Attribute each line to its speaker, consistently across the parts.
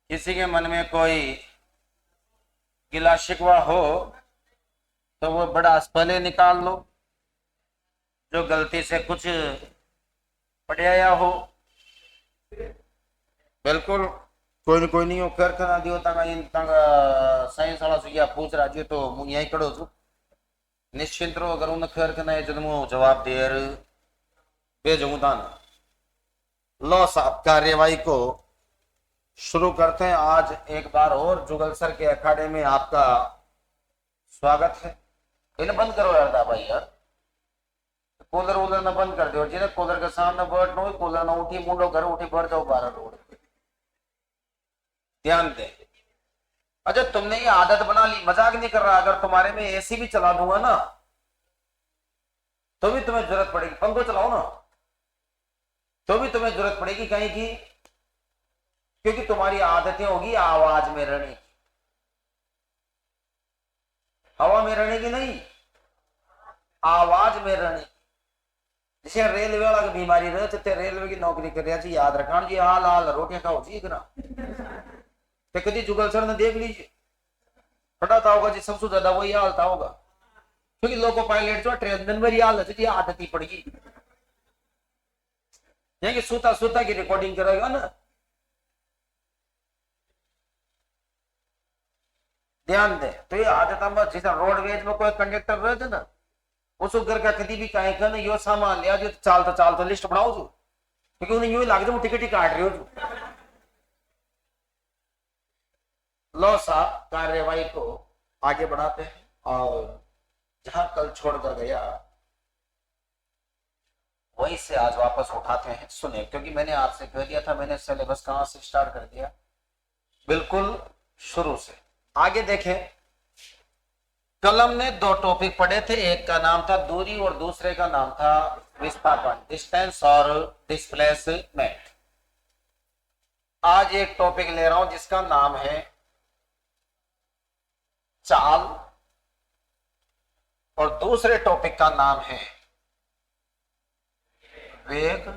Speaker 1: किसी के मन में कोई गिला शिकवा हो तो वो बड़ा पहले निकाल लो। जो गलती से कुछ पड़ आया हो, बिल्कुल कोई नहीं हो कर करा दियो। तांगा साइंस वाला सुइया पूछ रहा जो तो मु यही करो छु निश्चिंत रहो। अगर उन खैर कना जन्मो जवाब देर भेजूं तान। लो साहब कार्यवाही को शुरू करते हैं। आज एक बार और जुगल सर के अखाड़े में आपका स्वागत है। इन्हें बंद करो यार भाई यार, कूलर वूलर ना बंद कर दो। जिन्हें कूलर के सामने बैठ नो, कूलर ना उठी मुंडो घर उठी बैठ जाओ बारह रोड। ध्यान दे। अच्छा तुमने ये आदत बना ली, मजाक नहीं कर रहा। अगर तुम्हारे में एसी भी चला दूंगा ना तो भी तुम्हें जरूरत पड़ेगी। पंखो चलाओ ना तो भी तुम्हें जरूरत पड़ेगी कहीं की, क्योंकि तुम्हारी आदतें होगी आवाज में रहने की, हवा में रहने की नहीं, आवाज में रहने की। जैसे रेलवे वाला की बीमारी रहे तो रेलवे की नौकरी कर रहा जी, याद रखना जी हाल हाल रोटियां खाओ जी इतना। तो कभी जुगल सर ने देख लीजिए पता था होगा जी, सबसे ज्यादा वही हाल था होगा, क्योंकि लोको पायलट जो ट्रेन दिन भर हाल है आदत ही पड़गी। कि सूता सूता की रिकॉर्डिंग करेगा ना। ध्यान दे। तो ये आदत में जैसे रोडवेज में कोई कंडक्टर रहे थे ना, उस घर का कभी भी कहीं का यो सामान लिया जो चाल तो लिस्ट बनाओ जो, क्योंकि उन्हें यूं लग जाए टिकट ही काट रहे हो जो। लो साहब कार्यवाही को आगे बढ़ाते हैं और जहां कल छोड़कर गया वहीं से आज वापस उठाते हैं। सुने, क्योंकि मैंने आपसे कह दिया था, मैंने सिलेबस कहां से स्टार्ट कर दिया, बिल्कुल शुरू से। आगे देखें, कलम ने दो टॉपिक पढ़े थे, एक का नाम था दूरी और दूसरे का नाम था विस्थापन, डिस्टेंस और डिस्प्लेसमेंट। आज एक टॉपिक ले रहा हूं जिसका नाम है चाल और दूसरे टॉपिक का नाम है वेग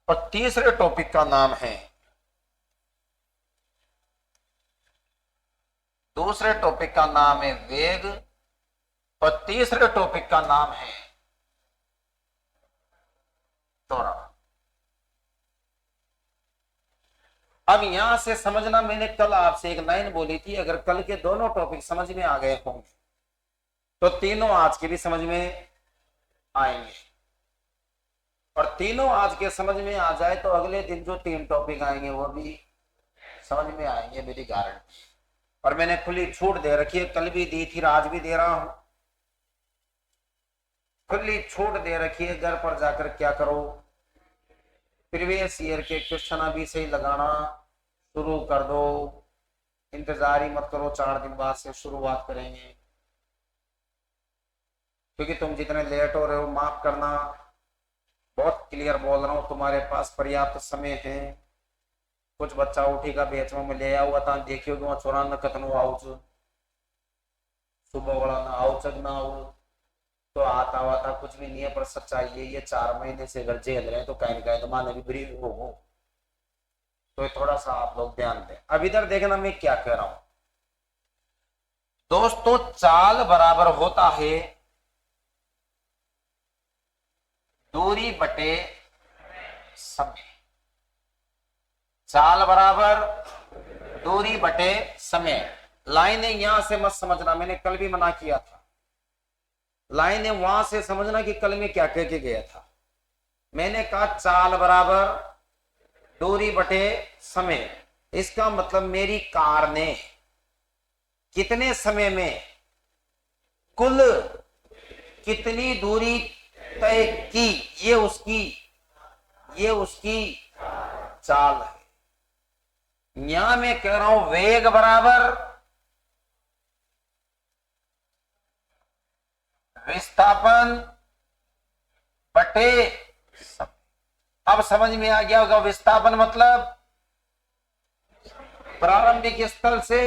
Speaker 1: और तीसरे टॉपिक का नाम है, दूसरे टॉपिक का नाम है वेग और तीसरे टॉपिक का नाम है त्वरण। अब यहां से समझना, मैंने कल आपसे एक लाइन बोली थी, अगर कल के दोनों टॉपिक समझ में आ गए होंगे तो तीनों आज के भी समझ में आएंगे, और तीनों आज के समझ में आ जाए तो अगले दिन जो तीन टॉपिक आएंगे वो भी समझ में आएंगे, मेरी गारंटी। और मैंने खुली छूट दे रखी है, कल भी दी थी आज भी दे रहा हूं, खुली छूट दे रखी है। घर पर जाकर क्या करो, प्रीवियस ईयर के क्वेश्चन अभी से ही लगाना शुरू कर दो, इंतजार ही मत करो, 4 दिन बाद से शुरुआत करेंगे। क्योंकि तुम जितने लेट हो रहे हो माफ करना, बहुत क्लियर बोल रहा हूं, तुम्हारे पास पर्याप्त समय है। कुछ बच्चा उठी का बेच में ले आऊगा था, देखियो कि वहां चौरान कतनो आउच सुबह वाला ना आउच ना हो तो आता वाता कुछ भी नहीं है। पर सच्चाई ये 4 महीने से अगर झेल रहे हैं तो कहीं कहीं तो माने भी बुरी हो। तो थोड़ा सा आप लोग ध्यान दें। अब इधर देखना मैं क्या कह रहा हूं दोस्तों। चाल बराबर होता है दूरी बटे समय। चाल बराबर दूरी बटे समय। लाइनें यहां से मत समझना, मैंने कल भी मना किया था। लाइनें वहां से समझना कि कल में क्या कह के गया था। मैंने कहा चाल बराबर दूरी बटे समय, इसका मतलब मेरी कार ने कितने समय में कुल कितनी दूरी तय की, ये उसकी चाल है। यहां मैं कह रहा हूं वेग बराबर विस्थापन बटे समय। अब समझ में आ गया होगा, विस्थापन मतलब प्रारंभिक स्थल से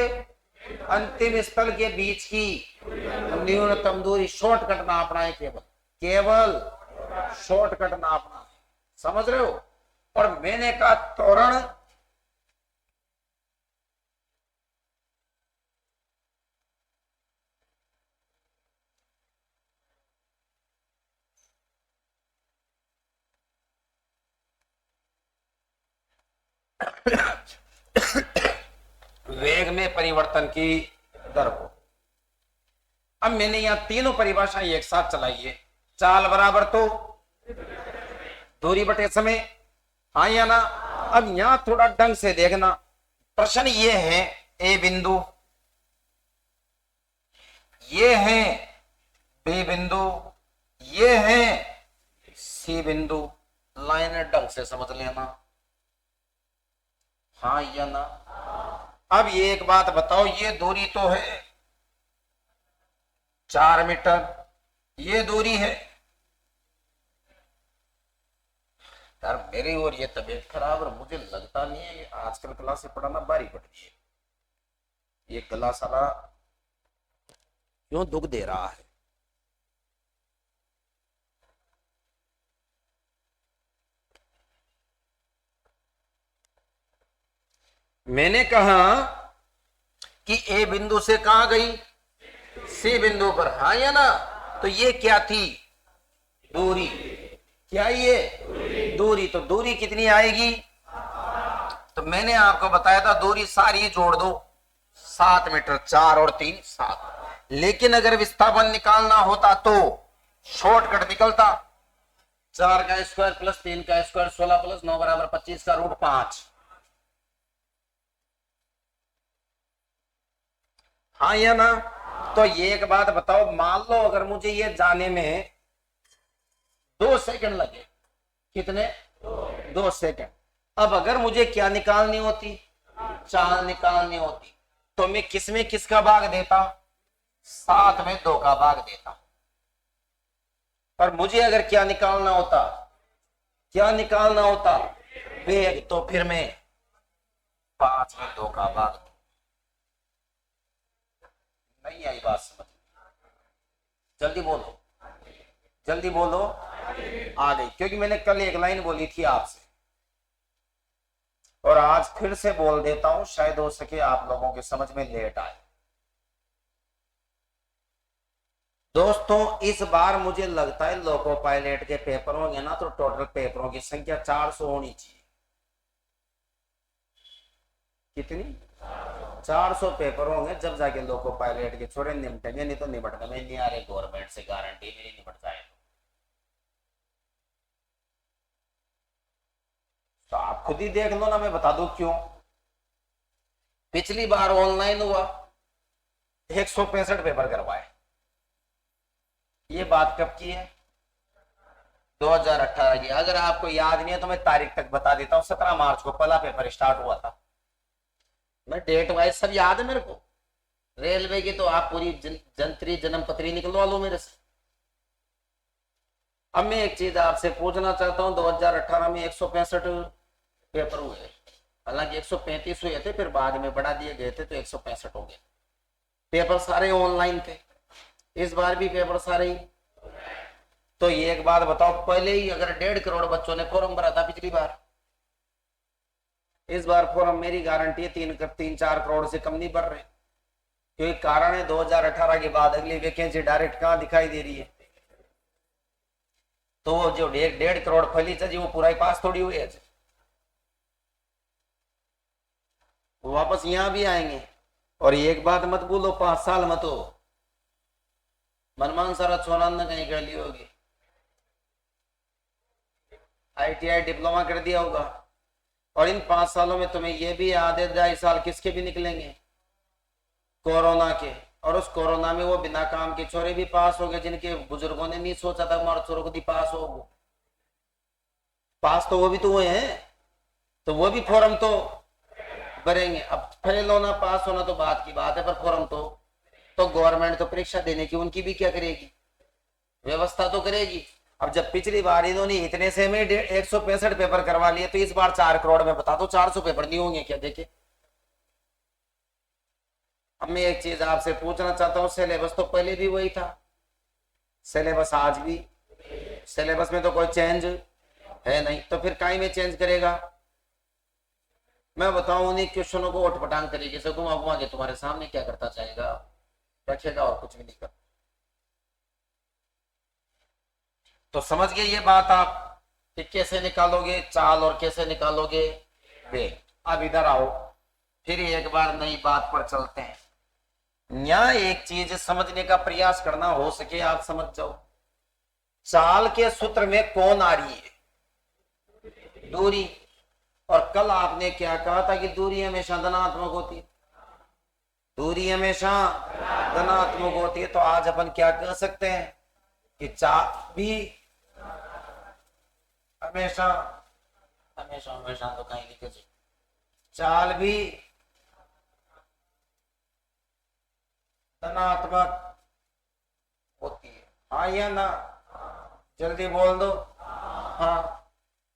Speaker 1: अंतिम स्थल के बीच की न्यूनतम दूरी। शॉर्टकट नापना है, केवल शॉर्टकट नापना है, समझ रहे हो। और मैंने कहा त्वरण वेग में परिवर्तन की दर को। अब मैंने यहां तीनों परिभाषाएं एक साथ चलाई है। चाल बराबर तो दूरी बटे समय, हाँ या ना। अब यहां थोड़ा ढंग से देखना, प्रश्न ये है ए बिंदु, ये है बी बिंदु, ये है सी बिंदु। लाइन ढंग से समझ लेना, हाँ या ना। अब ये एक बात बताओ, ये दूरी तो है 4 मीटर, ये दूरी है। यार मेरी और ये तबीयत खराब, और मुझे लगता नहीं है कि आजकल क्लास से पढ़ाना भारी पड़ रही है। ये गला साला क्यों दुख दे रहा है। मैंने कहा कि ए बिंदु से कहां गई, सी बिंदु पर, हाँ या ना। तो ये क्या थी, दूरी। क्या ये दूरी, तो दूरी कितनी आएगी, तो मैंने आपको बताया था दूरी सारी जोड़ दो 7 मीटर, 4 और 3 7। लेकिन अगर विस्थापन निकालना होता तो शॉर्टकट निकलता, 4 का स्क्वायर प्लस 3 का स्क्वायर 16 प्लस 9 बराबर 25 का रूट 5। हाँ या ना। तो ये एक बात बताओ, मान लो अगर मुझे ये जाने में 2 सेकंड लगे, कितने, 2 सेकंड। अब अगर मुझे क्या निकालनी होती, चाल निकालनी होती, तो मैं किस में किसका भाग देता, 7 में 2 का भाग देता। पर मुझे अगर क्या निकालना होता, क्या निकालना होता, वेग, तो फिर मैं 5 में 2 का भाग। नहीं आई बात समझ, जल्दी बोलो, जल्दी बोलो। आ गई, क्योंकि मैंने कल एक लाइन बोली थी आपसे, और आज फिर से बोल देता हूं, शायद हो सके आप लोगों के समझ में लेट आए। दोस्तों इस बार मुझे लगता है लोको पायलट के पेपर होंगे ना, तो टोटल पेपरों की संख्या 400 होनी चाहिए। कितनी, 400 पेपर होंगे, जब जाके लोको पायलट के छोड़े निपटेंगे, नहीं तो निपटने में नहीं आ रहे, गवर्नमेंट से गारंटी मेरी निपट जाए। तो आप खुद ही देख लो ना, मैं बता दूं क्यों। पिछली बार ऑनलाइन हुआ, 165 पेपर करवाए। ये बात कब की है, 2018 की। अगर आपको याद नहीं है तो मैं तारीख तक बता देता हूं, 17 मार्च को पहला पेपर स्टार्ट हुआ था। मैं डेट वाइज सब याद है मेरे को। रेलवे की तो आप पूरी जंत्री जन्म पत्री निकलवा लो मेरे से। अब मैं एक चीज आपसे पूछना चाहता हूं, 2018 में 165 पेपर हुए, हालांकि 135 हुए थे, फिर बाद में बढ़ा दिए गए थे तो 165 हो गए। पेपर सारे ऑनलाइन थे, इस बार भी पेपर सारे ही। तो ये एक बात बताओ, पहले ही अगर 1.5 करोड़ बच्चों ने फॉर्म भरा था पिछली बार, इस बार फॉर्म मेरी गारंटी है 3-4 करोड़ से कम नहीं भर रहे। क्योंकि कारण है 2018 के बाद अगली वैकेंसी डायरेक्ट कहां दिखाई दे रही है। तो वो जो 1.5 करोड़ फली चाहिए वो पूरा ही पास थोड़ी हुई है, वो वापस यहां भी आएंगे। और एक बात मत बोलो, 5 साल मत हो, मनमान सारा सोनान ने कहीं कर ली होगी, ITI डिप्लोमा कर दिया होगा। और इन 5 सालों में तुम्हें यह भी याद है 2.5 साल किसके भी निकलेंगे, कोरोना के। और उस कोरोना में वो बिना काम के छोरे भी पास हो गए, जिनके बुजुर्गों ने नहीं सोचा था हमारे छोरों को भी पास हो। पास तो वो भी तो हुए हैं, तो वो भी फॉर्म तो भरेंगे। अब फेल होना पास होना तो बात की बात है, पर फॉर्म तो गवर्नमेंट तो परीक्षा देने की उनकी भी क्या करेगी, व्यवस्था तो करेगी। अब जब पिछली बार इन्होंने इतने से में 165 पेपर करवा लिए, तो इस बार 4 करोड़ में बता दो 400 पेपर नहीं होंगे क्या, देखे। अब मैं एक चीज आपसे पूछना चाहता हूँ, सिलेबस तो पहले भी वही था, सिलेबस आज भी, सिलेबस में तो कोई चेंज है नहीं, तो फिर काई में चेंज करेगा। मैं बताऊं, उन्हीं क्वेश्चनों को उठपटांग तरीके से घुमा घुमा के तुम्हारे सामने क्या करता जाएगा, रखेगा और कुछ भी नहीं करता। तो समझ गए ये बात आप कि कैसे निकालोगे चाल और कैसे निकालोगे वेग। अब इधर आओ, फिर एक बार नई बात पर चलते हैं। यहाँ एक चीज समझने का प्रयास करना, हो सके आप समझ जाओ। चाल के सूत्र में कौन आ रही है? दूरी। और कल आपने क्या कहा था कि दूरी हमेशा धनात्मक होती है, दूरी हमेशा धनात्मक होती है। तो आज अपन क्या कह सकते हैं कि चाल भी हमेशा, हमेशा हमेशा तो कहीं लिखे, चाल भी धनात्मक होती है, हाँ या ना? जल्दी बोल दो। हाँ,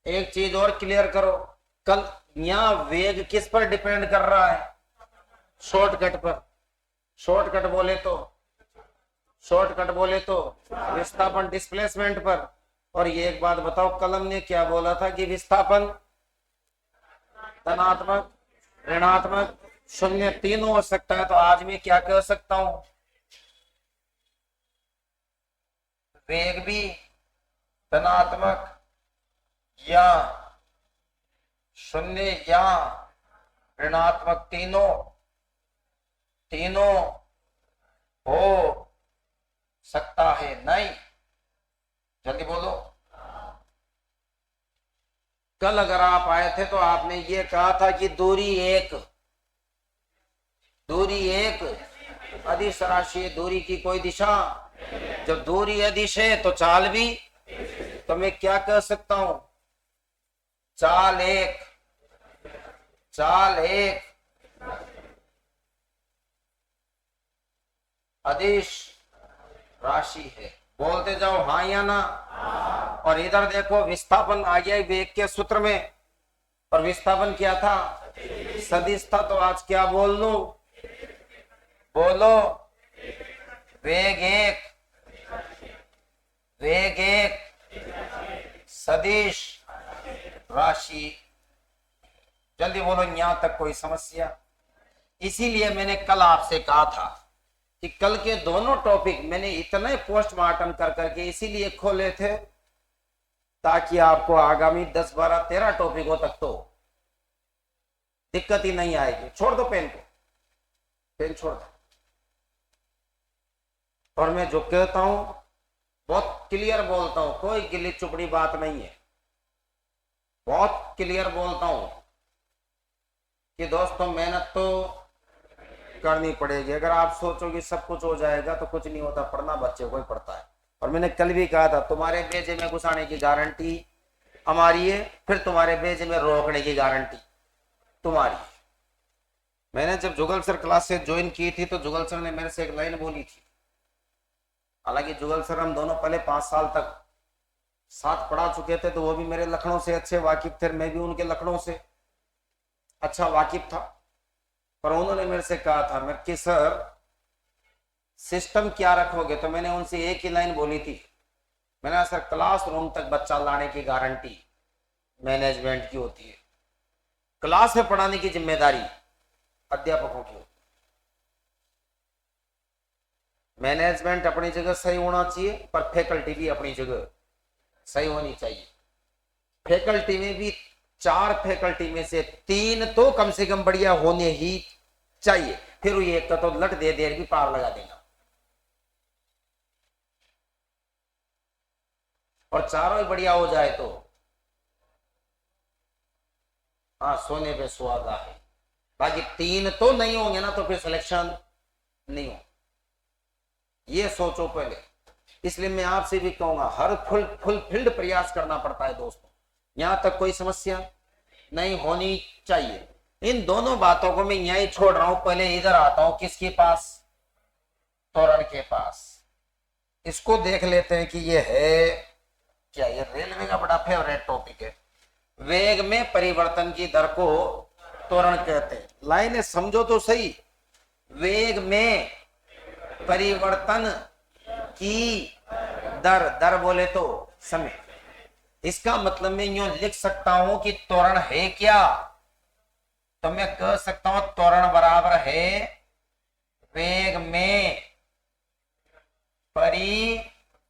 Speaker 1: एक चीज और क्लियर करो, कल यहाँ वेग किस पर डिपेंड कर रहा है? शॉर्टकट पर। शॉर्टकट बोले तो, शॉर्टकट बोले तो विस्थापन डिस्प्लेसमेंट पर। और ये एक बात बताओ, कलम ने क्या बोला था कि विस्थापन धनात्मक, ऋणात्मक, शून्य तीनों हो सकता है। तो आज मैं क्या कह सकता हूं? वेग भी धनात्मक या शून्य या ऋणात्मक, तीनों तीनों हो सकता है। नहीं, जल्दी बोलो। कल अगर आप आए थे तो आपने ये कहा था कि दूरी एक अदिश राशि है, दूरी की कोई दिशा। जब दूरी अदिश है तो चाल भी। तो मैं क्या कह सकता हूं? चाल एक अदिश राशि है। बोलते जाओ हाँ या ना। और इधर देखो, विस्थापन आ गया वेग के सूत्र में, और विस्थापन क्या था? सदिश था। तो आज क्या बोल लूं? बोलो। वेग एक सदिश राशि। जल्दी बोलो, यहां तक कोई समस्या? इसीलिए मैंने कल आपसे कहा था कि कल के दोनों टॉपिक मैंने इतने पोस्टमार्टम कर करके इसीलिए खोले थे ताकि आपको आगामी 10, 12, 13 टॉपिकों तक तो दिक्कत ही नहीं आएगी। छोड़ दो पेन को, पेन छोड़ दो। और मैं जो कहता हूं बहुत क्लियर बोलता हूं, कोई गिल्ली चुपड़ी बात नहीं है, बहुत क्लियर बोलता हूं कि दोस्तों मेहनत तो करनी पड़ेगी। अगर आप सोचो कि सब कुछ हो जाएगा तो कुछ नहीं होता, पढ़ना बच्चे को ही पड़ता है। और मैंने कल भी कहा था, तुम्हारे बेजे में घुसाने की गारंटी हमारी है, फिर तुम्हारे बेजे में रोकने की गारंटी तुम्हारी है। मैंने जब जुगल सर क्लास से ज्वाइन की थी तो जुगल सर ने मेरे से एक लाइन बोली थी। हालांकि जुगल सर हम दोनों पहले 5 साल तक साथ पढ़ा चुके थे, तो वो भी मेरे लखनऊ से अच्छे वाकिफ थे, मैं भी उनके लखनऊ से अच्छा वाकिफ था। पर उन्होंने मेरे से कहा था मैं कि सर सिस्टम क्या रखोगे? तो मैंने उनसे एक ही लाइन बोली थी, मैंने सर क्लासरूम तक बच्चा लाने की गारंटी मैनेजमेंट की होती है, क्लास में पढ़ाने की जिम्मेदारी अध्यापकों की होती है। मैनेजमेंट अपनी जगह सही होना चाहिए, पर फैकल्टी भी अपनी जगह सही होनी चाहिए। फैकल्टी में भी 4 फैकल्टी में से 3 तो कम से कम बढ़िया होने ही चाहिए, फिर ये एक तो लट दे देर भी पार लगा देना। और चारों ही बढ़िया हो जाए तो हाँ, सोने पे सुहागा है। बाकी 3 तो नहीं होंगे ना, तो फिर सिलेक्शन नहीं हो, ये सोचो पहले। इसलिए मैं आपसे भी कहूंगा, हर फुलफिल्ड प्रयास करना पड़ता है दोस्तों। यहां तक कोई समस्या नहीं होनी चाहिए। इन दोनों बातों को मैं यहीं छोड़ रहा हूं, पहले इधर आता हूं, किसके पास? तोरण के पास। इसको देख लेते हैं कि ये है क्या। ये रेलवे का बड़ा फेवरेट टॉपिक है। वेग में परिवर्तन की दर को त्वरण कहते हैं। लाइनें समझो तो सही। वेग में परिवर्तन की दर, दर बोले तो समय। इसका मतलब मैं यूं लिख सकता हूं कि त्वरण है क्या? तो मैं कह सकता हूं त्वरण बराबर है वेग में परिवर्तन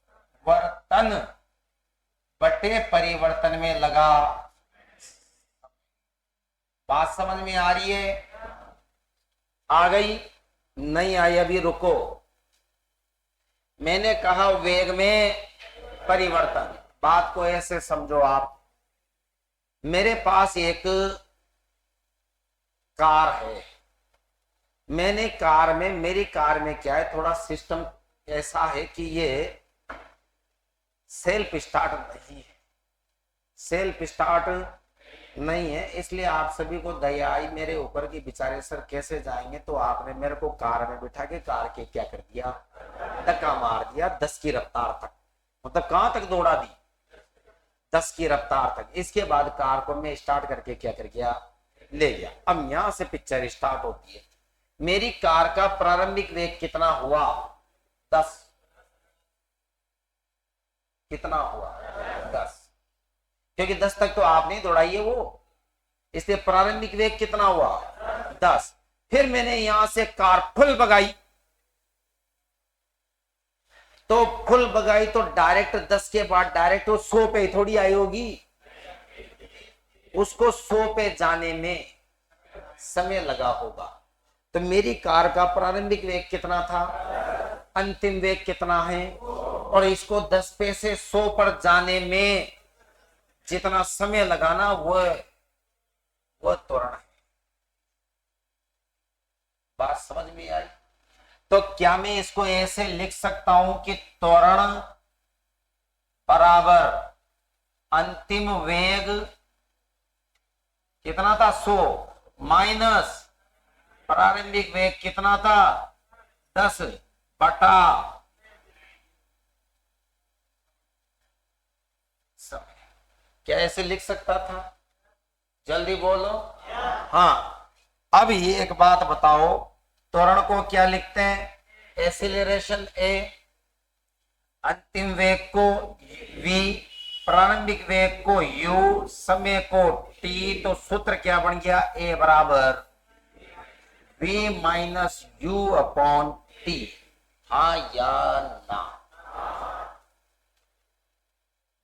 Speaker 1: बटे परिवर्तन में लगा। बात समझ में आ रही है? आ गई? नहीं आई? अभी रुको। मैंने कहा वेग में परिवर्तन। बात को ऐसे समझो आप, मेरे पास एक कार है। मैंने कार में, मेरी कार में क्या है, थोड़ा सिस्टम ऐसा है कि ये सेल्फ स्टार्ट नहीं है। सेल्फ स्टार्ट नहीं है, इसलिए आप सभी को दया आई मेरे ऊपर कि बेचारे सर कैसे जाएंगे। तो आपने मेरे को कार में बिठा के कार के क्या कर दिया, धक्का मार दिया 10 की रफ्तार तक। मतलब कहां तक दौड़ा दी? 10 की रफ्तार तक। इसके बाद कार को मैं स्टार्ट करके क्या कर गया, ले गया। अब यहां से पिक्चर स्टार्ट होती है। मेरी कार का प्रारंभिक वेग कितना हुआ? 10। कितना हुआ? 10। क्योंकि 10 तक तो आप नहीं दौड़ाई है वो, इसलिए प्रारंभिक वेग कितना हुआ? 10। फिर मैंने यहां से कार फुल भगाई, तो फुल भगाई तो डायरेक्ट 10 के बाद डायरेक्ट वो 100 पे थोड़ी आई होगी। उसको 100 पे जाने में समय लगा होगा। तो मेरी कार का प्रारंभिक वेग कितना था, अंतिम वेग कितना है, और इसको 10 पे से 100 पर जाने में जितना समय लगाना वह त्वरण है। बात समझ में आई? तो क्या मैं इसको ऐसे लिख सकता हूं कि त्वरण बराबर अंतिम वेग कितना था 100 माइनस प्रारंभिक वेग कितना था 10 बटा समय। क्या ऐसे लिख सकता था? जल्दी बोलो। हाँ। अब ये एक बात बताओ, त्वरण को क्या लिखते हैं? एक्सीलरेशन ए, अंतिम वेग को v, प्रारंभिक वेग को u, समय को t। तो सूत्र क्या बन गया? a बराबर v minus u upon T. हाँ या ना?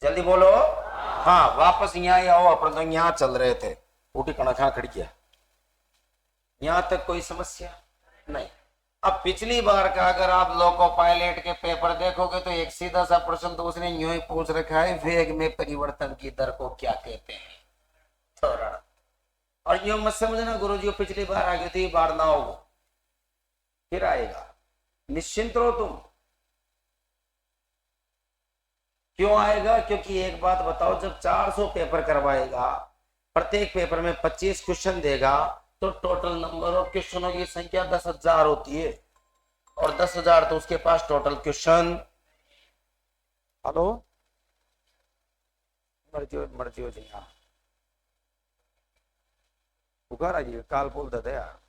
Speaker 1: जल्दी बोलो। हाँ, वापस यहाँ आओ। अपन तो यहाँ चल रहे थे, उठी कणखा खड़किया, यहां तक कोई समस्या नहीं। अब पिछली बार का अगर आप लोको पायलट के पेपर देखोगे तो एक सीधा सा प्रश्न तो उसने यूं ही पूछ रखा है, वेग में परिवर्तन की दर को क्या कहते हैं? त्वरण। और यूं मत समझना गुरुजी पिछली बार आ गई थी, बार ना हो, फिर आएगा। निश्चिंत रहो तुम। क्यों आएगा? क्योंकि एक बात बताओ, जब 400 पेपर करवाएगा, प्रत्येक पेपर में 25 क्वेश्चन देगा, तो टोटल नंबर ऑफ क्वेश्चनों की संख्या 10,000 होती है। और 10,000 तो उसके पास टोटल क्वेश्चन। हेलो, मर्जी हो जी। हाँ, बुखार आ जी, काल पोल दे यार,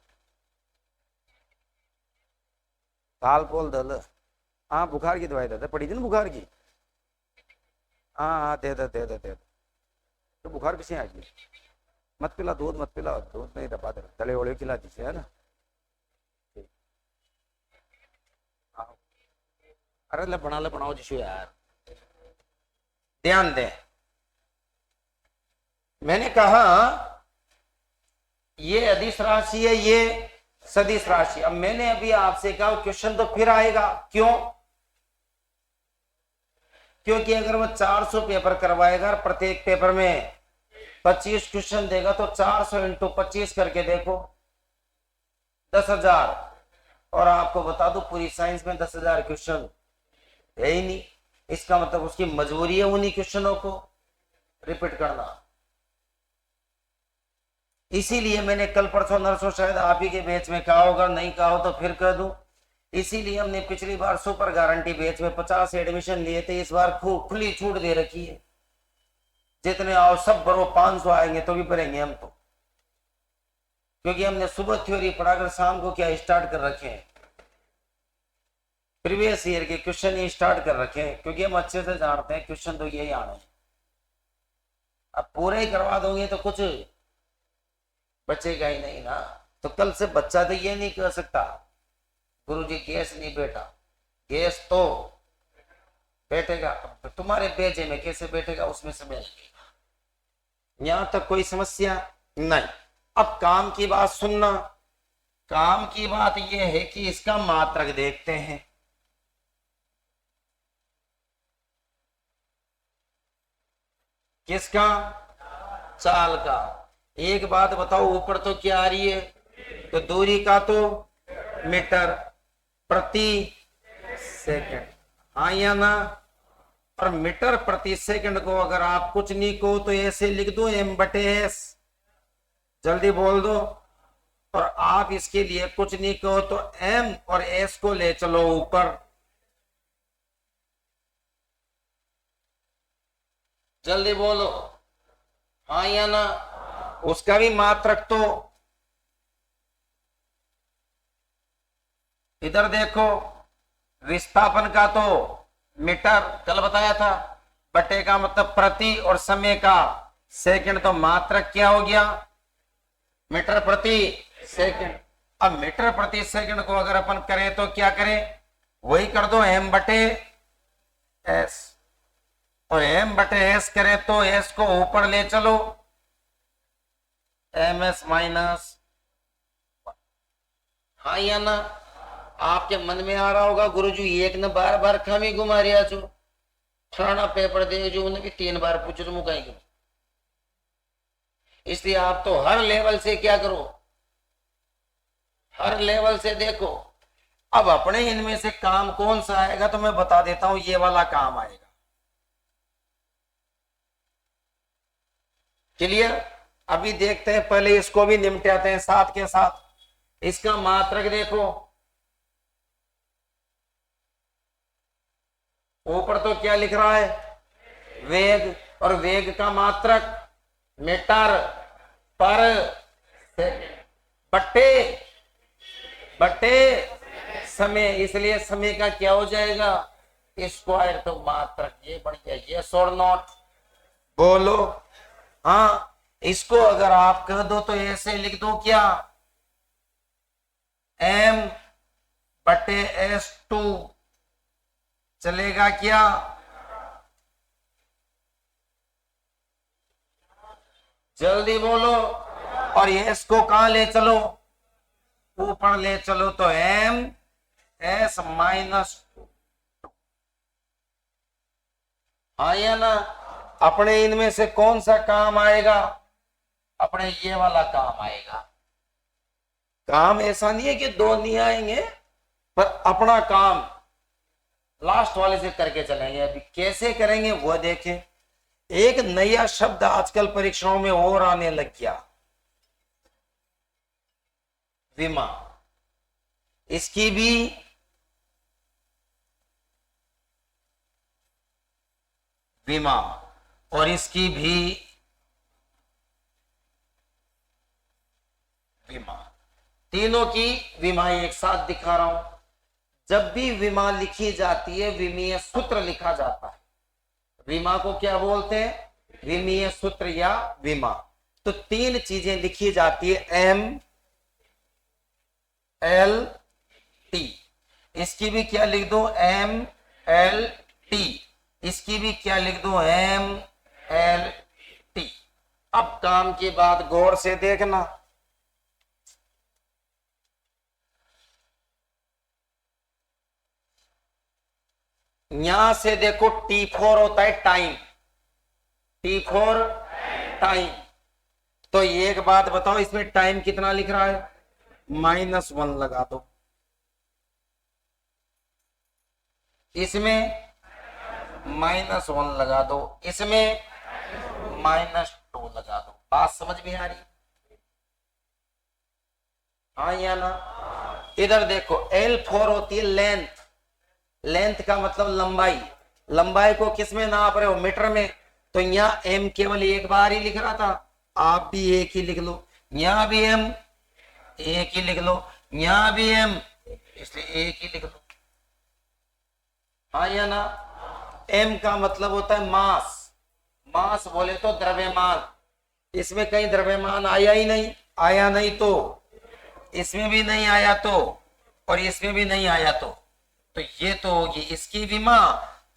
Speaker 1: काल पोल दल। हाँ, बुखार की दवाई दे, पड़ी थी ना बुखार की। हाँ हाँ, दे। तो बुखार किसे आ गई? मत पिला दूध, मत पिला दूध, नहीं दबा दे, तले ओले खिला दीजिए, है ना? हाँ। अरे ले बनाओ जिसो यार। ध्यान दें, मैंने कहा ये अदिश राशि है, ये सदिश राशि। अब मैंने अभी आपसे कहा क्वेश्चन तो फिर आएगा। क्यों? क्योंकि अगर वो 400 पेपर करवाएगा, प्रत्येक पेपर में 25 क्वेश्चन देगा, तो 400 इंटू 25 करके देखो, 10,000। और आपको बता दो पूरी साइंस में 10,000 क्वेश्चन है ही नहीं। इसका मतलब उसकी मजबूरी है उन्हीं क्वेश्चनों को रिपीट करना। इसीलिए मैंने कल परसों नरसों शायद आप ही के बैच में कहा होगा, नहीं कहा हो तो फिर कह दूं। इसीलिए हमने पिछली बार सुपर गारंटी बैच में 50 एडमिशन लिए थे, इस बार खुली छूट दे रखी है। जितने आओ सब भरो, 500 आएंगे तो भी भरेंगे हम तो। क्योंकि हमने सुबह थ्योरी पढ़ाकर शाम को क्या स्टार्ट कर रखे हैं, प्रीवियस ईयर के क्वेश्चन ही स्टार्ट कर रखे हैं। क्योंकि हम अच्छे से जानते हैं क्वेश्चन तो यही आने हैं। अब पूरे ही करवा दोगे तो कुछ बचेगा ही नहीं ना। तो कल से बच्चा तो ये नहीं कह सकता गुरुजी गैस नहीं बैठा, गैस तो बैठेगा। तुम्हारे बेजे में कैसे बैठेगा, उसमें समय लगेगा। यहां तक कोई समस्या नहीं। अब काम की बात सुनना, काम की बात यह है कि इसका मात्रक देखते हैं। किसका? चाल का। एक बात बताओ, ऊपर तो क्या आ रही है? तो दूरी का तो मीटर प्रति सेकंड, हाँ या ना? और मीटर प्रति सेकंड को अगर आप कुछ नहीं को तो ऐसे लिख दो m/s, जल्दी बोल दो। और आप इसके लिए कुछ नहीं कहो तो m और s को ले चलो ऊपर, जल्दी बोलो, हाँ या ना? उसका भी मात्रक तो इधर देखो, विस्थापन का तो मीटर कल बताया था, बटे का मतलब प्रति और समय का सेकंड, तो मात्रक क्या हो गया? मीटर प्रति सेकंड। अब मीटर प्रति सेकंड को अगर अपन करें तो क्या करें? वही कर दो m/s, और m/s करें तो s को ऊपर ले चलो, ms माइनस, हाँ या ना? आपके मन में आ रहा होगा गुरुजी एक ने बार बार खामी घुमा रिया छो, फलाना पेपर दे जो उन्हें भी 3 बार पूछो तो मुकाई क्यों? इसलिए आप तो हर लेवल से क्या करो, हर लेवल से देखो। अब अपने इनमें से काम कौन सा आएगा तो मैं बता देता हूं, ये वाला काम आएगा। क्लियर? अभी देखते हैं, पहले इसको भी निपटाते हैं साथ के साथ। इसका मात्रक देखो, ऊपर तो क्या लिख रहा है? वेग, और वेग का मात्रक मीटर पर सेकंड बटे समय, इसलिए समय का क्या हो जाएगा? स्क्वायर। तो मात्रक ये बढ़ गया, यस और नॉट? बोलो हाँ। इसको अगर आप कह दो तो ऐसे लिख दो, क्या? m/s2 चलेगा क्या? जल्दी बोलो। और ये इसको कहां ले चलो? ऊपर ले चलो, तो m/s-2, हाँ या ना? अपने इनमें से कौन सा काम आएगा? अपने ये वाला काम आएगा। काम ऐसा नहीं है कि दो नहीं आएंगे, पर अपना काम लास्ट वाले से करके चलेंगे। अभी कैसे करेंगे वो देखें। एक नया शब्द आजकल परीक्षाओं में और आने लग गया, विमा। इसकी भी विमा और इसकी भी विमा, तीनों की विमा एक साथ दिखा रहा हूं। जब भी विमा लिखी जाती है, विमीय सूत्र लिखा जाता है। विमा को क्या बोलते हैं? विमीय सूत्र या विमा। तो 3 चीजें लिखी जाती है, एम एल टी। इसकी भी क्या लिख दो? M L T. इसकी भी क्या लिख दो? M L T. अब काम की बात गौर से देखना। यहां से देखो, T4 होता है टाइम, T4 टाइम। तो एक बात बताओ, इसमें टाइम कितना लिख रहा है? -1 लगा दो। इसमें -1 लगा दो, इसमें -2 लगा दो। बात समझ में आ रही? हाँ या ना? इधर देखो, L4 होती है लेंथ। लेंथ का मतलब लंबाई। लंबाई को किस में नाप रहे हो? मीटर में। तो यहाँ m केवल एक बार ही लिख रहा था, आप भी एक ही लिख लो। यहाँ भी m एक ही लिख लो, यहाँ भी m, इसलिए एक ही लिख लो। हाँ या ना? m का मतलब होता है मास। मास बोले तो द्रव्यमान। इसमें कहीं द्रव्यमान आया ही नहीं, आया नहीं तो इसमें भी नहीं आया तो, और इसमें भी नहीं आया तो ये तो होगी इसकी विमा,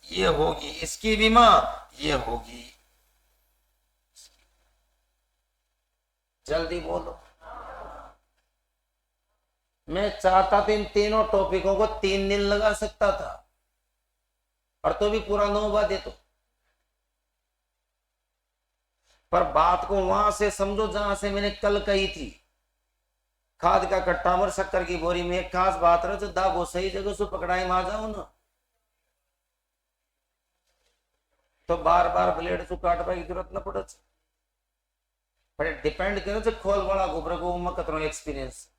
Speaker 1: ये होगी इसकी विमा, ये होगी। जल्दी बोलो। मैं चाहता तो इन तीनों टॉपिकों को 3 दिन लगा सकता था, और तो भी पूरा 9 दे तो। पर बात को वहां से समझो जहां से मैंने कल कही थी। खाद का कट्टा और शक्कर की बोरी में एक खास बात रहे, तो दागो सही जगह से पकड़ाई मा जाओ ना, तो बार बार ब्लेड से काटने की जरूरत न पड़े। पर डिपेंड करे खोल वाला गोबर को उमा कतरो एक्सपीरियंस।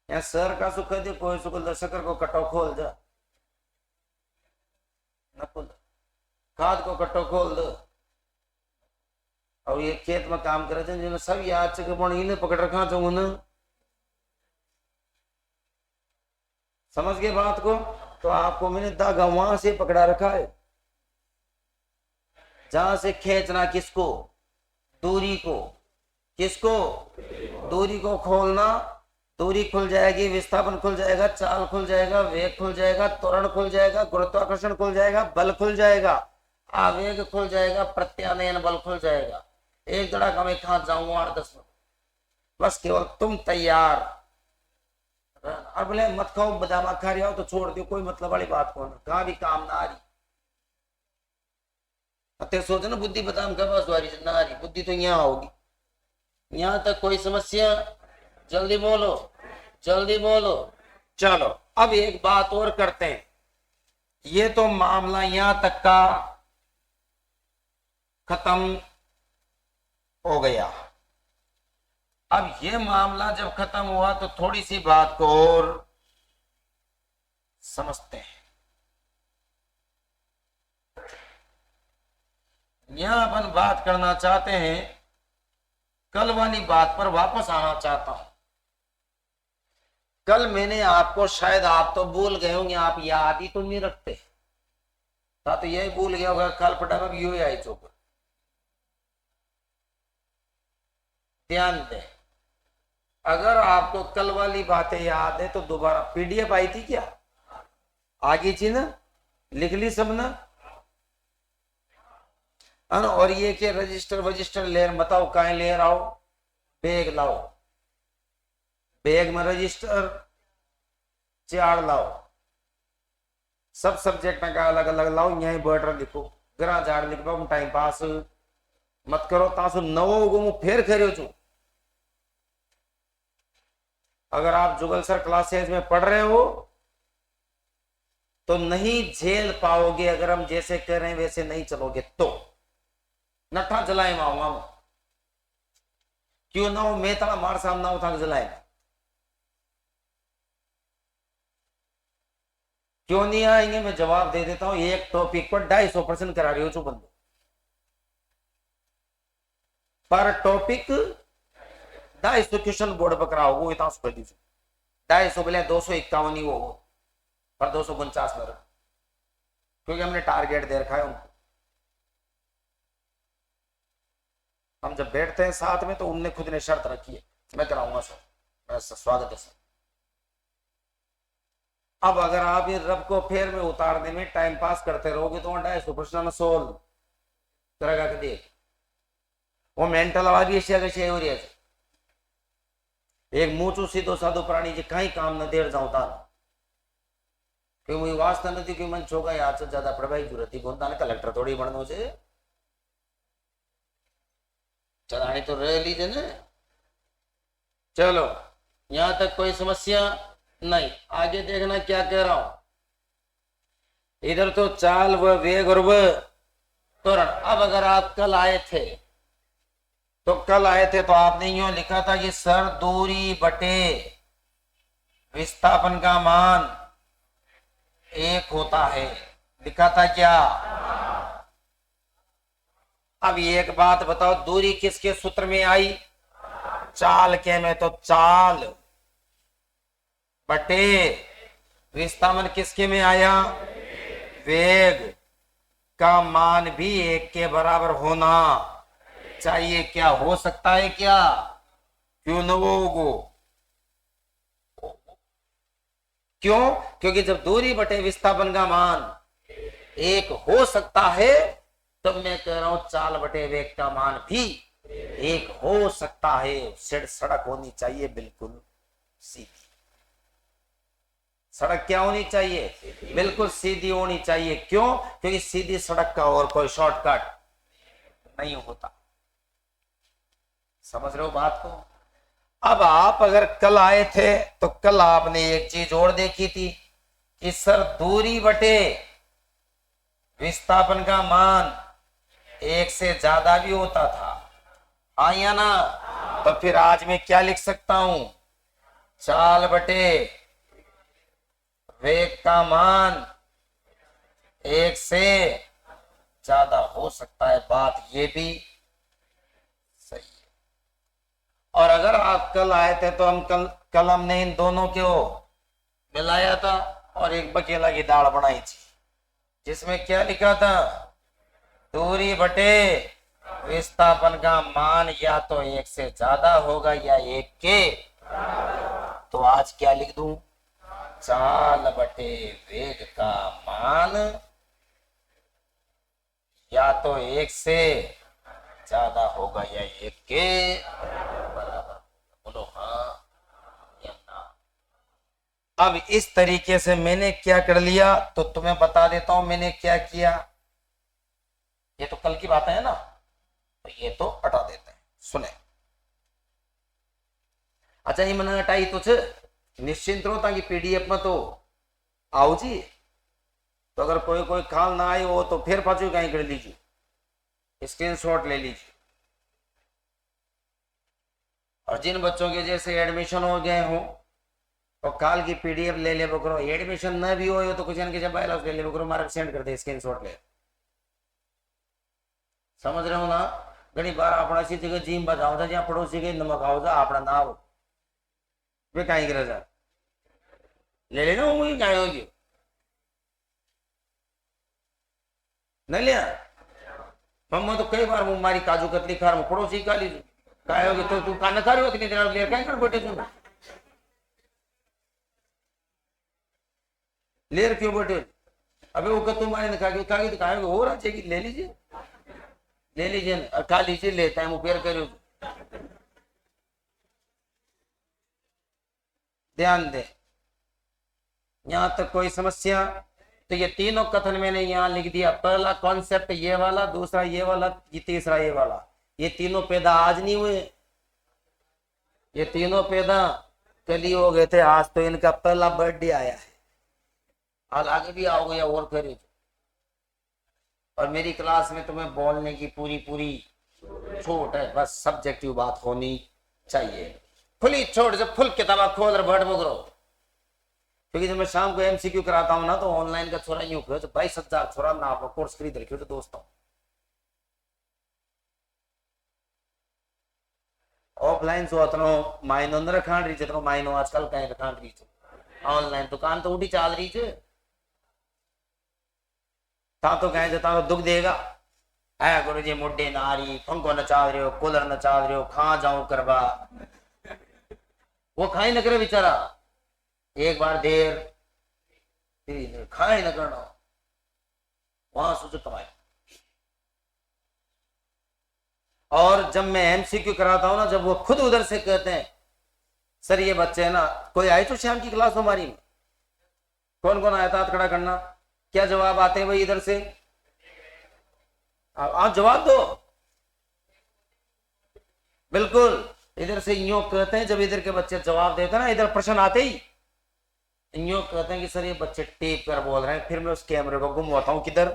Speaker 1: या सर का सुख दे कोई सुख शक्कर को कट्टो खोल जा, न खोल। खाद को कट्टो खोल दो। और ये खेत में काम करे थे जिन्हें सब याद से इन्हें पकड़ रखा चाहूँ ना, समझ गए बात को। तो आपको मैंने धागा वहां से पकड़ा रखा है जहां से खींचना किसको, दूरी को। किसको, दूरी को खोलना। दूरी खुल जाएगी, विस्थापन खुल जाएगा, चाल खुल जाएगा, वेग खुल जाएगा, त्वरण खुल जाएगा, गुरुत्वाकर्षण खुल जाएगा, बल खुल जाएगा, आवेग खुल जाएगा, प्रत्यानयन बल खुल जाएगा। एक धड़ाका में कहा जाऊंगा 8-10 मिनट, बस केवल तुम तैयार। और बोले मत खाओ बादाम खा रहे हो तो छोड़ दो, कोई मतलब वाली बात कौन, कहा भी काम ना आ रही। अते सोचो ना बुद्धि बादाम का बस वारी ना आ रही, बुद्धि तो यहाँ होगी। यहाँ तक कोई समस्या? जल्दी बोलो, जल्दी बोलो। चलो अब एक बात और करते हैं। ये तो मामला यहां तक का खत्म हो गया। अब ये मामला जब खत्म हुआ तो थोड़ी सी बात को और समझते हैं। यहां अपन बात करना चाहते हैं, कल वाली बात पर वापस आना चाहता हूं। कल मैंने आपको, शायद आप तो भूल गए होंगे, आप याद ही तो नहीं रखते, तो यही भूल गया होगा। कल पटा में यू आई चौक, ध्यान दें। अगर आपको कल वाली बातें याद है तो दोबारा पीडीएफ आई थी क्या, आगे थी ना, लिख ली सब ना। और ये के रजिस्टर लेर बताओ कहा ले आओ, बैग लाओ, बैग में रजिस्टर 4 लाओ, सब सब्जेक्ट का अलग अलग लाओ, यही बॉर्डर लिखो, ग्रा झाड़ लिख पाओ, टाइम पास मत करो। तासु नवो गो फेर करो छू। अगर आप जुगल सर क्लासेज में पढ़ रहे हो तो नहीं झेल पाओगे, अगर हम जैसे कह रहे हैं वैसे नहीं चलोगे तो। नठा जलाए माऊंगा क्यों ना हो, मैं तला मार सामना उठा जलाए, क्यों नहीं आएंगे? मैं जवाब दे देता हूं। एक टॉपिक पर 250% करा रही हो बंदो, पर टॉपिक 250 क्वेश्चन बोर्ड पर कराओ, वो इतना कर दीजिए। 250 बोले 251 ही वो, पर 249 में, क्योंकि हमने टारगेट दे रखा है उनको। हम जब बैठते हैं साथ में तो उनने खुद ने शर्त रखी है, मैं कराऊंगा सर, मैं स्वागत है सर। अब अगर आप ये रब को फेर में उतारने में टाइम पास करते रहोगे तो 250 प्रश्न सोल्व करेगा कि देख वो मेंटल आवाज अशी कशी हो रही है। एक मूचू सीधो साधो प्राणी जे कहीं काम न देर जाऊं तान, क्यों मुझे वास्ता नहीं कि मन छोगा याद से ज्यादा पढ़ाई जरूरत ही कौन, ताने कलेक्टर थोड़ी बननो छे, चलानी तो रह लीजिए ना। चलो यहां तक कोई समस्या नहीं, आगे देखना क्या कह रहा हूं। इधर तो चाल व वेग और व त्वरण। अब अगर आप कल आए थे तो आपने यूं लिखा था कि सर दूरी बटे विस्थापन का मान 1 होता है, लिखा था क्या? अब एक बात बताओ, दूरी किसके सूत्र में आई? चाल के में, तो चाल बटे विस्थापन किसके में आया? वेग का मान भी 1 के बराबर होना चाहिए। क्या हो सकता है क्या? क्यों न होगो? क्यों? क्योंकि जब दूरी बटे विस्थापन का मान 1 हो सकता है तो मैं कह रहा हूं चाल बटे वेग का मान भी 1 हो सकता है। सड़क होनी चाहिए बिल्कुल सीधी। सड़क क्या होनी चाहिए? बिल्कुल सीधी होनी चाहिए। क्यों? क्योंकि सीधी सड़क का और कोई शॉर्टकट नहीं होता। समझ रहे हो बात को? अब आप अगर कल आए थे तो कल आपने एक चीज और देखी थी कि सर दूरी बटे विस्थापन का मान 1 से ज्यादा भी होता था, हाँ या ना? तो फिर आज मैं क्या लिख सकता हूं? चाल बटे वेग का मान 1 से ज्यादा हो सकता है। बात ये भी सही है। और अगर आप कल आए थे तो हम कल हमने इन दोनों को मिलाया था और एक बकेला की दाल बनाई थी, जिसमें क्या लिखा था? दूरी बटे विस्थापन का मान या तो 1 से ज्यादा होगा या 1 के। तो आज क्या लिख दूं? चाल बटे वेग का मान या तो 1 से ज्यादा होगा या 1 के बराबर। बोलो हाँ या ना। अब इस तरीके से मैंने क्या कर लिया तो तुम्हें बता देता हूं मैंने क्या किया। ये तो कल की बात है ना, तो ये तो हटा देते हैं। सुने, अच्छा ये मैंने हटाई तो निश्चिंत रहो ताकि पीडीएफ में तो आओ जी। तो अगर कोई कोई ख्याल ना आए हो तो फिर पाचू कहीं कर लीजिए, स्क्रीनशॉट ले लीजिए। और जिन बच्चों के जैसे एडमिशन हो गए हो तो काल की पीडीएफ ले ले करो। एडमिशन न भी हो तो कुछ जब बायलॉग ले ले करो, मार्क सेंड कर दे स्क्रीनशॉट ले। समझ रहे हो ना? घनी बार अपना सी जगह जिम बजाओ था जहाँ पड़ोसी के नमक आओ था अपना ना हो वे कहीं करे जा ले लेना वो क्या होगी नहीं लिया। मम्मा तो कई बार वो मारी काजू कतली खा रहा पड़ोसी का ली काय होगी तो तू कान खा रही हो कितनी देर ले कर बैठे तुम लेर क्यों बैठे? अबे वो तुम्हारे खा के खाएगी हो रहा चाहिए ले लीजिए ले लीजिए और खा लीजिए लेता है मुपेर करो। ध्यान दे, यहां तक कोई समस्या? तो ये तीनों कथन मैंने यहां लिख दिया। पहला कॉन्सेप्ट ये वाला, दूसरा ये वाला, ये तीसरा ये वाला। ये तीनों पैदा आज नहीं हुए, ये तीनों पैदा कल ही हो गए थे। आज तो इनका पहला बर्थडे आया है, आज आगे भी आओगे या और करें। और मेरी क्लास में तुम्हें बोलने की पूरी पूरी छूट है, बस सब्जेक्टिव बात होनी चाहिए। खुली छोड़, जब फुल किताबा खोल रहे बैठ बकरो। क्योंकि जब मैं शाम को एमसीक्यू कराता हूँ ना तो ऑनलाइन का छोरा यूं तो 22,000 छोरा ना आप कोर्स खरीद रखे हो तो दोस्तों। ऑफलाइन सो अतनो मायनो न रखाण रही जितनो मायनो आजकल कहीं रखाण रही ऑनलाइन दुकान तो उठी चाल रही है। ता तो कहें जता तो दुख देगा है गुरु जी मुड्डे ना रही पंखो न चाल रहे हो कूलर न चाल रहे हो कहाँ जाऊं करवा वो खाई न करे बेचारा एक बार देर फिर खाए न करना वहां सोचो कमाए। और जब मैं एमसीक्यू कराता हूं ना जब वो खुद उधर से कहते हैं सर ये बच्चे है ना कोई आए तो शाम की क्लास हमारी में कौन कौन आया था हाथ खड़ा करना क्या जवाब आते हैं भाई इधर से आप जवाब दो। बिल्कुल इधर से यूं कहते हैं जब इधर के बच्चे जवाब देते हैं ना इधर प्रश्न आते ही यूं कहते हैं कि सर ये बच्चे टेप कर बोल रहे हैं। फिर मैं उस कैमरे को घुमवाता हूं किधर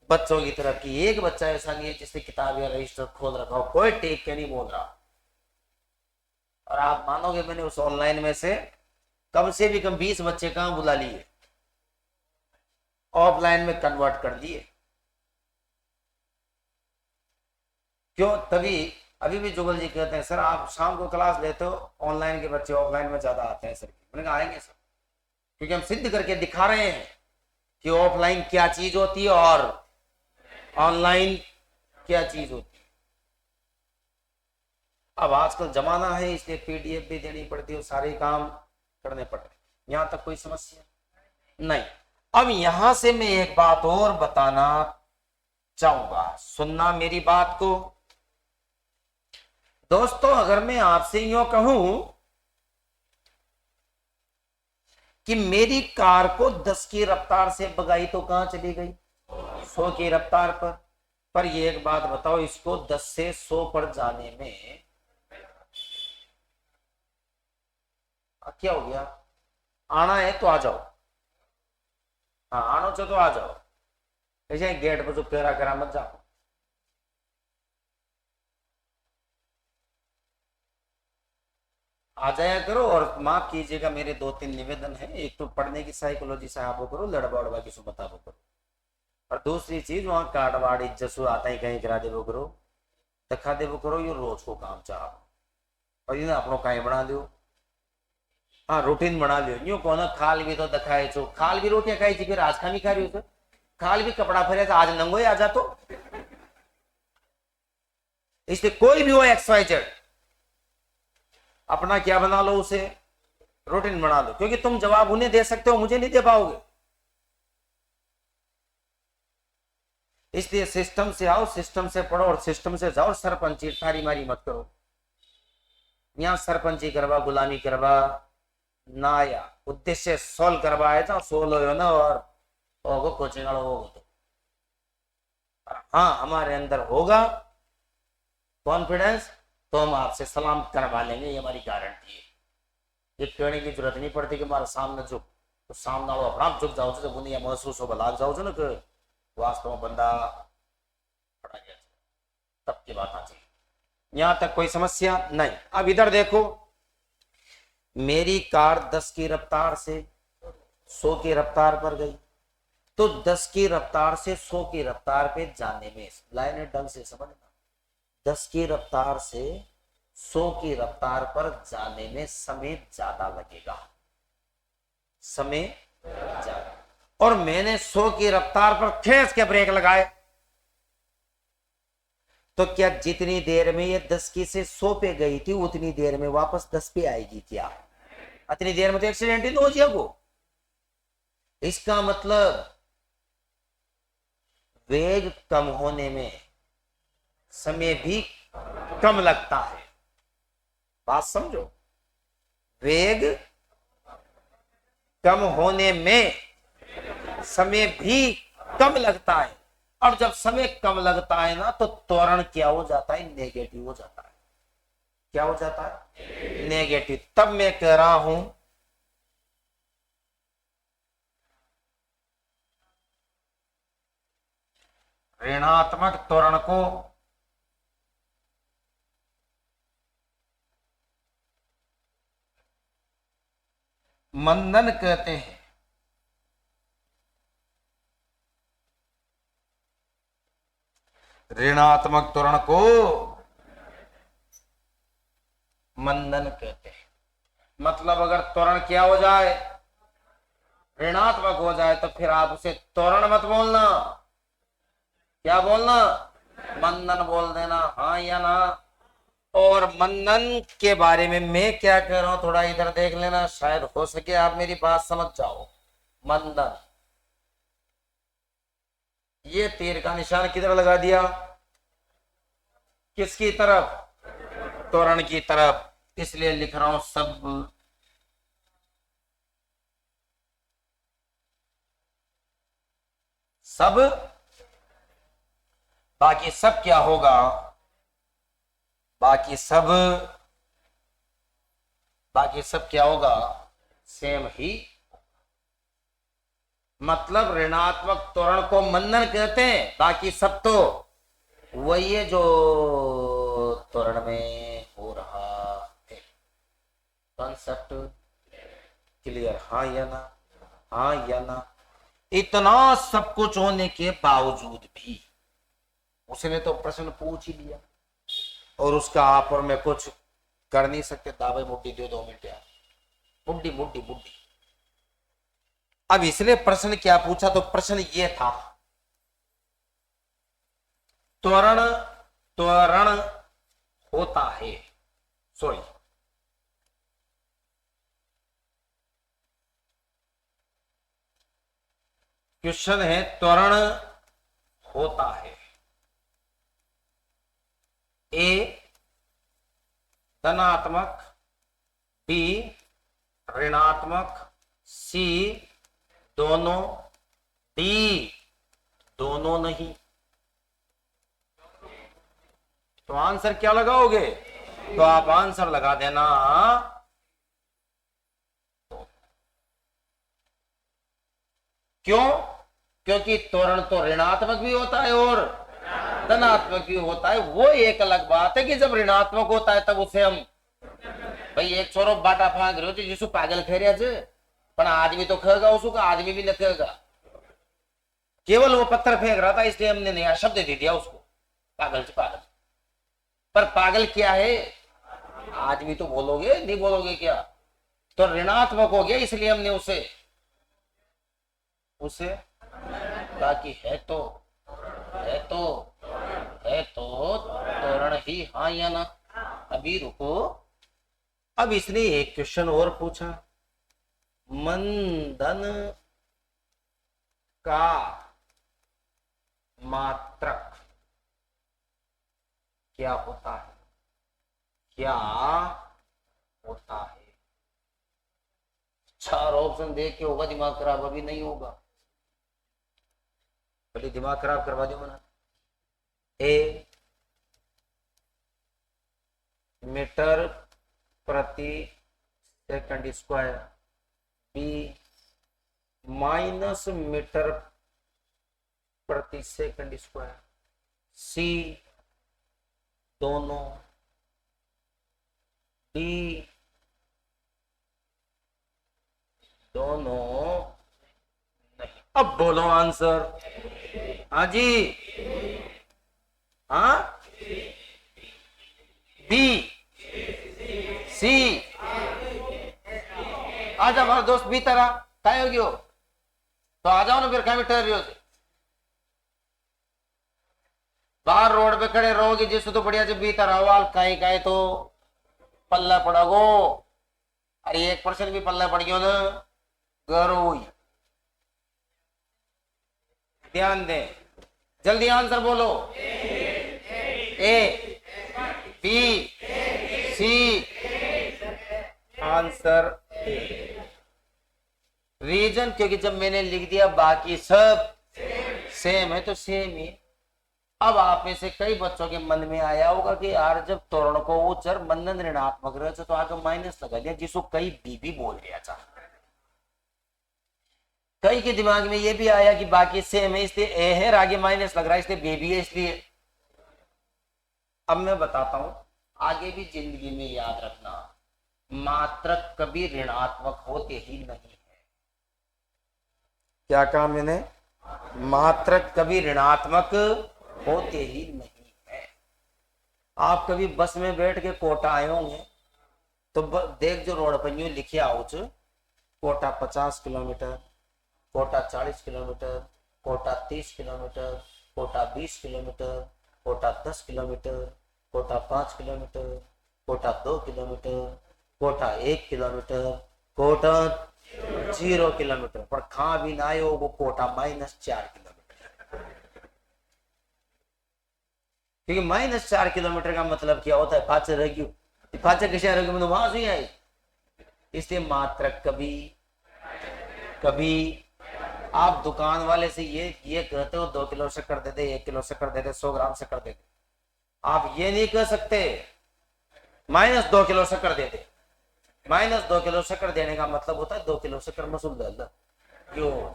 Speaker 1: बच्चों की तरफ की। एक बच्चा ऐसा नहीं है जिसने किताब या रजिस्टर खोल रखा हो कोई टेप के नहीं बोल रहा। और आप मानोगे मैंने उस ऑनलाइन में से कम से भी कम 20 बच्चे कहां बुला लिए ऑफलाइन में कन्वर्ट कर दिए। क्यों? तभी अभी भी जुगल जी कहते हैं सर आप शाम को क्लास लेते हो ऑनलाइन के बच्चे ऑफलाइन में ज्यादा आते हैं सर। मैंने कहा आएंगे सर क्योंकि हम सिद्ध करके दिखा रहे हैं कि ऑफलाइन क्या चीज होती है और ऑनलाइन क्या चीज होती है। अब आजकल जमाना है इसलिए पीडीएफ भी देनी पड़ती है सारे काम करने पड़ते हैं। यहां तक कोई समस्या नहीं। अब यहां से मैं एक बात और बताना चाहूंगा, सुनना मेरी बात को दोस्तों। अगर मैं आपसे यूं कहूं कि मेरी कार को 10 की रफ्तार से भगाई तो कहां चली गई? 100 की रफ्तार पर ये एक बात बताओ, इसको 10 से 100 पर जाने में क्या हो गया? आना है तो आ जाओ। हाँ, आनो चाहो तो आ जाओ, ऐसे गेट पर जो करा करा मत जाओ। आ जाया करो। और माफ कीजिएगा, मेरे 2-3 निवेदन है। एक तो पढ़ने की साइकोलॉजी से आप वो करो, लड़बा उड़बा की बता वो करो। और दूसरी चीज, वहां काटवाड़ इज्जत आता ही कहीं करा दे वो करो, दिखा दे वो करो, ये रोज को काम चाह। और इन्हें अपनों कहीं बना दो। हाँ, रूटीन बना लियो। यूं कौन खाल भी तो दिखाए छो, खाल भी रोटियां खाई थी, फिर आज खानी खा रही हो? खाल भी कपड़ा फरे आज नंगो ही आ जा। तो इसलिए कोई भी हो XYZ, अपना क्या बना लो, उसे रूटीन बना लो। क्योंकि तुम जवाब उन्हें दे सकते हो, मुझे नहीं दे पाओगे। इसलिए सिस्टम से आओ, सिस्टम से पढ़ो और सिस्टम से जाओ। सरपंची थारी मारी मत करो। यहाँ सरपंची करवा, गुलामी करवा ना, या उद्देश्य सोल्व करवाए तो सोल्व हो ना। और होगो कोचिंग होगो तो हाँ, हमारे अंदर होगा कॉन्फिडेंस, तो हम आपसे सलाम करवा लेंगे, ये हमारी गारंटी है। ये कहने की जरूरत नहीं पड़ती कि हमारे सामने झुक, तो सामने वालों अपना झुक जाओ, जब उन्हें महसूस हो लाग जाओ ना कि वास्तव में बंदा पड़ा गया, तब की बात आती है। यहां तक कोई समस्या नहीं। अब इधर देखो, मेरी कार 10 की रफ्तार से 100 की रफ्तार पर गई, तो 10 की रफ्तार से 100 की रफ्तार पे जाने में, लाइन ढंग से समझना, 10 की रफ्तार से 100 की रफ्तार पर जाने में समय ज्यादा लगेगा, समय ज्यादा। और मैंने 100 की रफ्तार पर खींच के ब्रेक लगाए, तो क्या जितनी देर में ये 10 की से 100 पे गई थी, उतनी देर में वापस 10 पे आएगी क्या? इतनी देर में तो एक्सीडेंट ही तो हो जाएगा वो। इसका मतलब वेग कम होने में समय भी कम लगता है। बात समझो, वेग कम होने में समय भी कम लगता है। और जब समय कम लगता है ना, तो त्वरण क्या हो जाता है? नेगेटिव हो जाता है। क्या हो जाता है? नेगेटिव। तब मैं कह रहा हूं, ऋणात्मक त्वरण को मंदन कहते हैं। ऋणात्मक त्वरण को मंदन कहते हैं। मतलब अगर त्वरण क्या हो जाए? ऋणात्मक हो जाए, तो फिर आप उसे त्वरण मत बोलना। क्या बोलना? मंदन बोल देना, हाँ या ना। और मंदन के बारे में मैं क्या कह रहा हूं, थोड़ा इधर देख लेना, शायद हो सके आप मेरी बात समझ जाओ। मंदन, ये तीर का निशान किधर लगा दिया? किसकी तरफ? त्वरण की तरफ। इसलिए लिख रहा हूं सब, सब। बाकी सब क्या होगा? बाकी सब, बाकी सब क्या होगा? सेम ही। मतलब ऋणात्मक त्वरण को मंदन कहते हैं, बाकी सब तो वही है जो त्वरण में हो रहा है। Concept clear? हाँ या ना? हाँ या ना? इतना सब कुछ होने के बावजूद भी उसने तो प्रश्न पूछ ही लिया, और उसका आप और मैं कुछ कर नहीं सकते। दावे मुट्ठी दो, 2 मिनट यार, मुड्डी मुड्डी मुड्डी। अब इसने प्रश्न क्या पूछा? तो प्रश्न ये था, त्वरण, त्वरण होता है, सॉरी, क्वेश्चन है त्वरण होता है ए धनात्मक, बी ऋणात्मक, सी दोनों, डी दोनों नहीं। तो आंसर क्या लगाओगे? तो आप आंसर लगा देना क्यों? क्योंकि त्वरण तो ऋणात्मक भी होता है और धनात्मक भी होता है। वो एक अलग बात है कि जब ऋणात्मक होता है तब उसे हम, भाई एक छोरो बाटा फांक रहे हो जिसको पागल कह रहे थे, पर आदमी तो खेगा उसको, आदमी भी न खेगा। केवल वो पत्थर फेंक रहा था इसलिए हमने नया शब्द दे दिया उसको, पागल से पागल। पर पागल क्या है? आदमी तो बोलोगे, नहीं बोलोगे क्या? तो ऋणात्मक हो गया इसलिए हमने उसे उसे ताकि है तो त्वरण ही, हाँ या ना? अभी रुको, अब इसने एक क्वेश्चन और पूछा, मंदन का मात्रक क्या होता है? क्या होता है? चार ऑप्शन देख के होगा दिमाग खराब, अभी नहीं होगा, पहले दिमाग खराब करवा दो मना। ए मीटर प्रति second square, B minus metre प्रति सेकंड स्क्वायर, सी दोनों, डी दोनों नहीं। अब बोलो आंसर। हाँ जी, हाँ, बी, सी। आज हमारा दोस्त बी तरह काय होगी हो, तो आ जाओ ना फिर, कहीं ठहर रही हो? बाहर रोड पे खड़े रहोगे जिससे तो बढ़िया से बी तरह वाल काई काई तो पल्ला पड़ा गो। अरे 1% भी पल्ला पड़ गयो ना गरो। ध्यान दे, जल्दी आंसर बोलो। A B C, answer reason क्योंकि जब मैंने लिख दिया बाकी सब सेम है तो सेम ही। अब आप में से कई बच्चों के मन में आया होगा कि यार जब त्वरण को वो चर मंदन ऋणात्मक रहे तो आगे माइनस लगा दिया, जिसको कई बीबी बोल दिया था। कई के दिमाग में ये भी आया कि बाकी सेम है इसलिए ए है, आगे माइनस लग रहा है इसलिए बेबी है इसलिए। अब मैं बताता हूं, आगे भी जिंदगी में याद रखना, मात्रक कभी ऋणात्मक होते ही नहीं है। क्या कहा मैंने? मात्रक कभी ऋणात्मक होते ही नहीं है। आप कभी बस में बैठ के कोटा आए होंगे तो देख जो रोड पर न्यू लिखे आओ, Kota 50 kilometre, Kota 40 kilometre, Kota 30 kilometre, Kota 20 kilometre, Kota 10 kilometre, Kota 5 kilometre, Kota 2 kilometre, Kota 1 kilometre, Kota 0 kilometre, पर खा भी ना आयो वो कोटा -4 किलोमीटर। क्योंकि -4 किलोमीटर का मतलब क्या होता है? पाचे रह गयू, पाचे के शहर में वहां से आई, इसलिए मात्रक कभी कभी। आप दुकान वाले से ये कहते हो 2 किलो शक्कर दे दे, 1 किलो शक्कर दे दे, 100 ग्राम शक्कर दे दे, आप ये नहीं कह सकते -2 किलो शक्कर दे दे। -2 किलो शक्कर देने का मतलब होता है 2 किलो शक्कर मसूल डाल दो क्यों।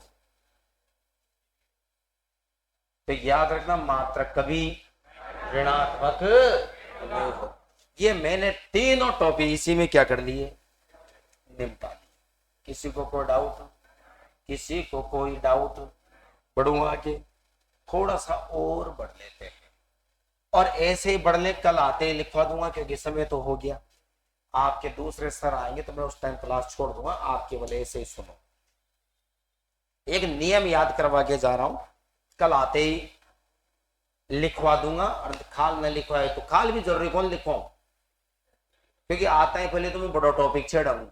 Speaker 1: तो याद रखना, मात्रक कभी ऋणात्मक नहीं हो। ये मैंने तीनों टॉपिक इसी में क्या कर लिए, निपटा लिए। किसी को कोई डाउट, किसी को कोई डाउट, बढ़ूंगा के थोड़ा सा और बढ़ लेते हैं, और ऐसे ही बढ़ने कल आते ही लिखवा दूंगा क्योंकि समय तो हो गया। आपके दूसरे सर आएंगे तो मैं उस टाइम क्लास छोड़ दूंगा, आप केवल ऐसे ही सुनो। एक नियम याद करवा के जा रहा हूं, कल आते ही लिखवा दूंगा, और खाल न लिखवाए तो खाल भी जरूरी कौन लिखवाऊं, क्योंकि आता है पहले तो मैं बड़ा टॉपिक छेड़ाऊं,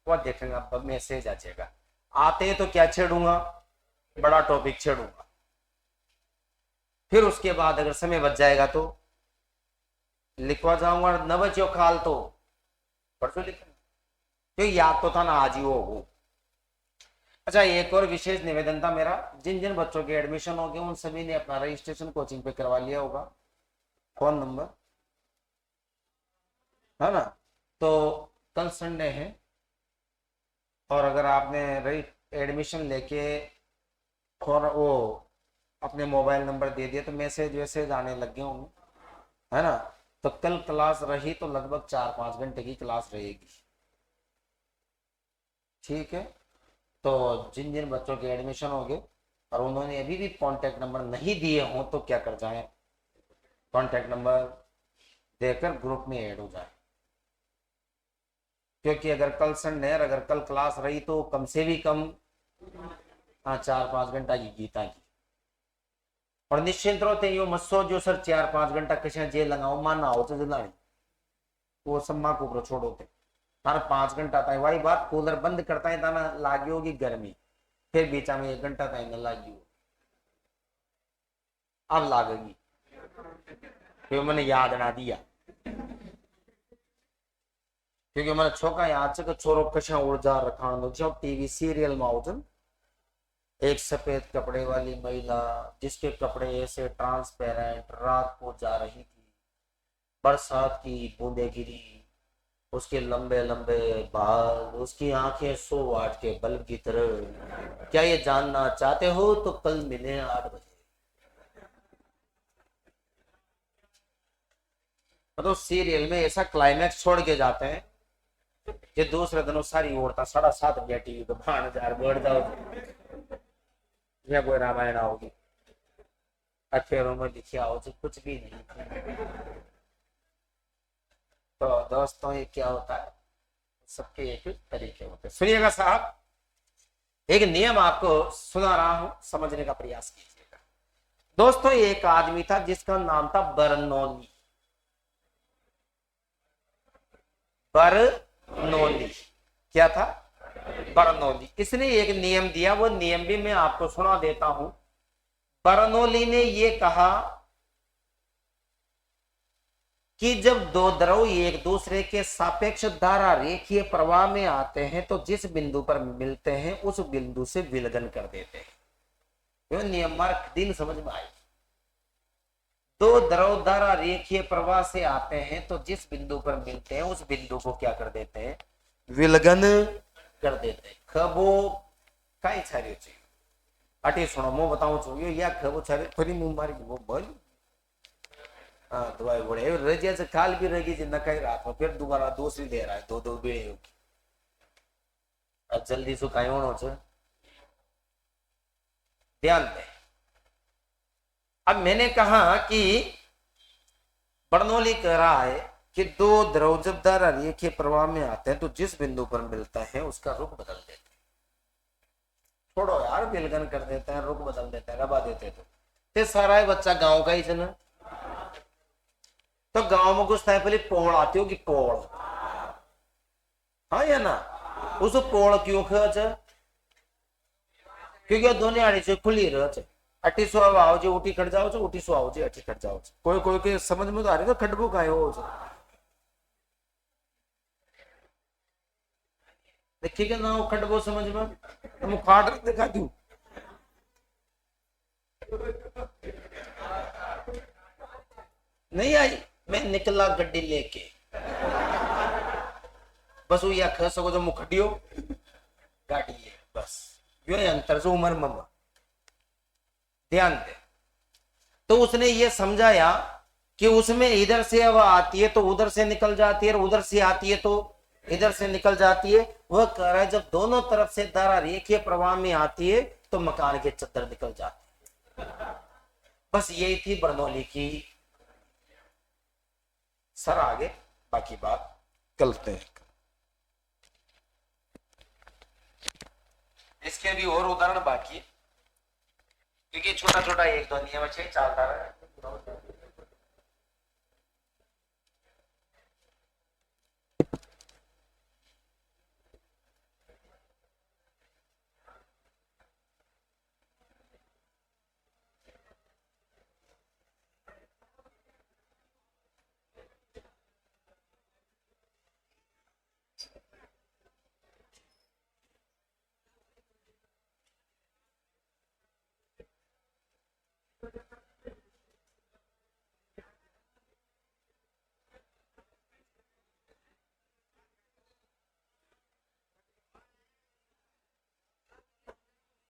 Speaker 1: वो देखेंगे अब मैसेज आ जाएगा। आते हैं तो क्या छेड़ूंगा, बड़ा टॉपिक छेड़ूंगा, फिर उसके बाद अगर समय बच जाएगा तो लिखवा जाऊंगा, न बचो खाल तो परसों लिखेंगे। तो याद तो था ना, आज ही वो। अच्छा, एक और विशेष निवेदन था मेरा, जिन जिन बच्चों के एडमिशन हो गए उन सभी ने अपना रजिस्ट्रेशन कोचिंग पे करवा लिया होगा, फोन नंबर है ना। तो कल संडे है, और अगर आपने एडमिशन लेके और वो अपने मोबाइल नंबर दे दिया तो मैसेज वैसेज आने लग गए होंगे, है ना। तो कल क्लास रही तो लगभग 4-5 घंटे की क्लास रहेगी, ठीक है। तो जिन जिन बच्चों के एडमिशन हो गए और उन्होंने अभी भी कांटेक्ट नंबर नहीं दिए हों तो क्या कर जाए, कांटेक्ट नंबर देकर ग्रुप में ऐड हो जाए। क्योंकि अगर कल संडे है, अगर कल क्लास रही तो कम से भी कम, हाँ, 4-5 घंटा की गीता की। और निश्चिंत रहो, यो मत सोचो सर 4-5 घंटा कशा जे लगाओ माना हो तो जलानी, वो सम्मा को छोड़ो थे। हर 5 घंटा था वही बात, कूलर बंद करता है ना लागी होगी गर्मी, फिर बीचा में 1 घंटा था न लागी हो, अब लागेगी, फिर मैंने याद ना दिया। क्योंकि मैंने छोका याद से छोरो कशा ऊर्जा रखा जब टीवी सीरियल में आओ, एक सफेद कपड़े वाली महिला जिसके कपड़े ऐसे ट्रांसपेरेंट रात को जा रही थी, बरसात की बूंदे गिरी, उसके लंबे लंबे बाल, उसकी आंखें 100 वाट के बल्ब की तरह। क्या ये जानना चाहते हो तो कल मिले 8 बजे। मतलब सीरियल में ऐसा क्लाइमैक्स छोड़ के जाते हैं कि दूसरे दिनों सारी औरतें 7:30 टीवी पे भाण जार बढ़ जाओ, या कोई रामायण आओगी, अक्षरों में लिखे आओ तो कुछ भी नहीं। तो दोस्तों ये क्या होता है, सबके एक तरीके होते हैं। सुनिएगा साहब, एक नियम आपको सुना रहा हूं, समझने का प्रयास कीजिएगा। दोस्तों एक आदमी था जिसका नाम था बर्नौली। बर्नौली क्या था, बर्नौली। इसने एक नियम दिया, वो नियम भी मैं आपको सुना देता हूं। बर्नौली ने ये कहा कि जब दो द्रव एक दूसरे के सापेक्ष धारा रेखीय प्रवाह में आते हैं तो जिस बिंदु पर मिलते हैं उस बिंदु से विलगन कर देते हैं। यो नियम मार्क दिन समझ में आए। दो द्रव धारा रेखीय प्रवाह से आते हैं तो जिस बिंदु पर मिलते हैं उस बिंदु को क्या कर देते हैं, विलगन कर देते हैं। खबो कई छारियो चाहिए अटी सुनो मो बताऊं छो यो या खबो छारे फरी मुंह मारी वो बोल, हाँ दवाई बड़े रजिया से खाल भी रहेगी जिंदा कहीं रात में फिर दोबारा दूसरी दे रहा है, दो बेड़े होगी। अब जल्दी से कहीं होना चाहिए, ध्यान दे। अब मैंने कहा कि बर्नौली कह रहा है कि दो द्रव जब धारा रेखीय प्रवाह में आते हैं तो जिस बिंदु पर मिलता है उसका रुख बदल देते हैं। छोड़ो यार, विलगन कर देते हैं, रुख बदल देते हैं, रबा देते तो सारा है बच्चा गांव का ही जना। तो गांव में कुछ पहले पोड़ आती होगी, पोड़, हाँ या ना, उस पोड़ क्यों खच, क्योंकि दोनों आड़ी से खुली रह, अटी सो आओ जो उठी खट जाओ, उठी सो आओ जो अटी खट जाओ। कोई कोई के समझ में तो आ रही तो खटबो का हो देखिए ना, वो खटबो समझ में तो मैं खाट दिखा दू। नहीं आई, मैं निकला गड्डी लेके, बस वो या ख सको तो मुखडियो गाड़ी है, बस यो अंतर से उम्र मम्मा। ध्यान दे। तो उसने ये समझाया कि उसमें इधर से हवा आती है तो उधर से निकल जाती है और उधर से आती है तो इधर से निकल जाती है। वह कह रहा है जब दोनों तरफ से धारा रेखीय प्रवाह में आती है तो मकान के चद्दर निकल जाती है। बस यही थी बर्नौली की। सर आगे बाकी बात करते हैं। इसके भी और उदाहरण बाकी है क्योंकि छोटा छोटा एक दो नियम चलता रहा है।